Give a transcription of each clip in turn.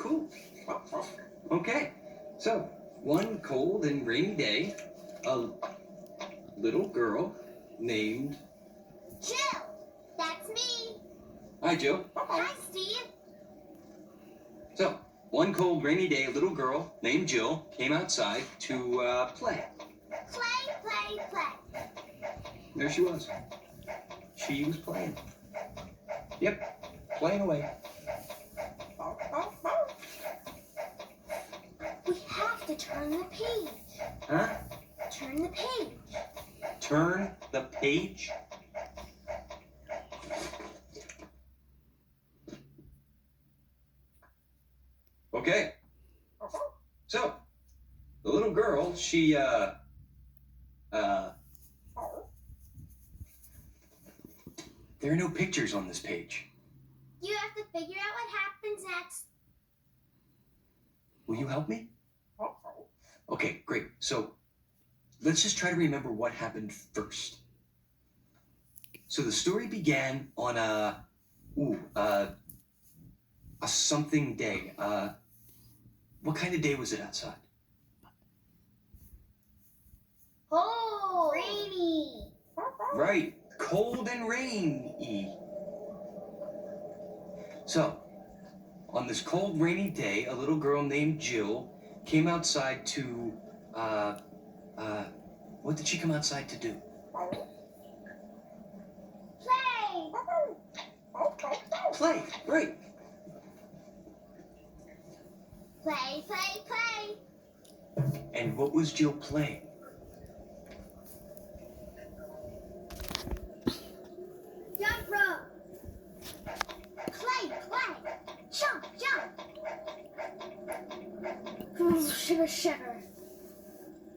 Cool. Okay. So, one cold and rainy day, a little girl named Jill. That's me. Hi, Jill. Hi, Steve. So, one cold rainy day, a little girl named Jill came outside to play. Play. There she was. She was playing. Yep, playing away. We have to turn the page. Huh? Turn the page. Turn the page? Okay. So, the little girl, she, there are no pictures on this page. You have to figure out what happens next. Will you help me? Okay, great. So, let's just try to remember what happened first. So the story began on a something day. What kind of day was it outside? Oh, rainy. Right, cold and rainy. So, on this cold, rainy day, a little girl named Jill came outside to, what did she come outside to do? Play, right. Play. And what was Jill playing? Jump rope. Play. Jump. Shiver.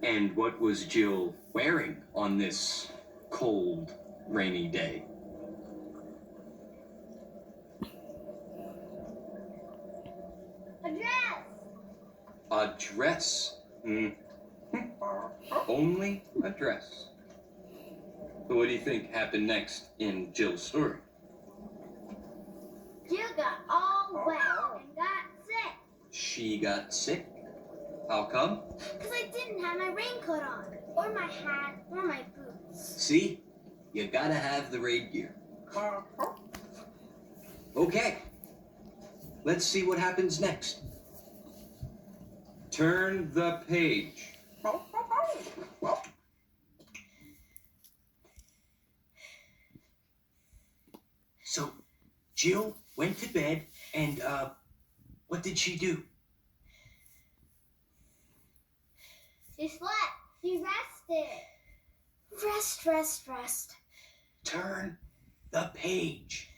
And what was Jill wearing on this cold, rainy day? A dress. A dress. Only a dress. So what do you think happened next in Jill's story? Jill got all wet and got sick. She got sick? How come? Because I didn't have my raincoat on, or my hat, or my boots. See? You gotta have the rain gear. Okay. Let's see what happens next. Turn the page. So, Jill went to bed and, what did she do? She slept. She rested. Rest. Turn the page.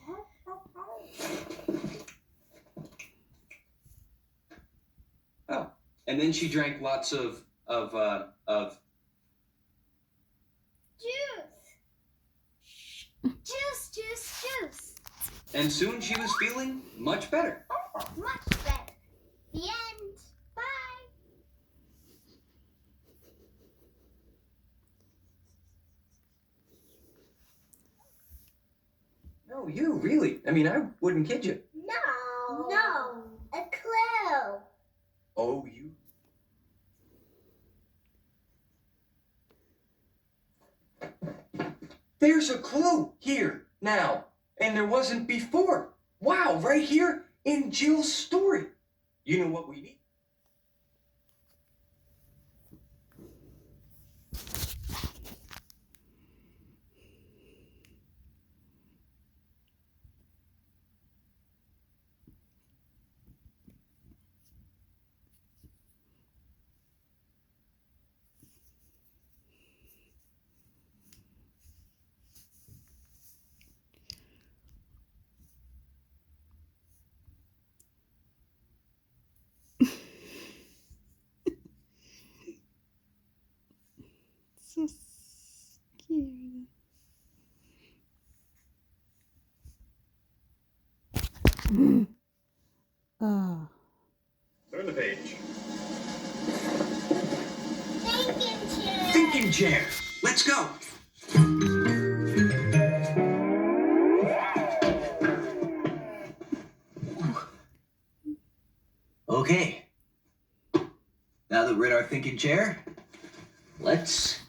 Oh, and then she drank lots of Juice. and soon she was feeling much better. Much better. The end. Bye. No, you really. I mean, I wouldn't kid you. No. A clue. Oh, you. There's a clue here now, and there wasn't before. Wow, right here in Jill's story. You know what we need? So scared. Turn the page. Thinking chair. Thinking chair. Let's go. Okay. Now that we're in our thinking chair, let's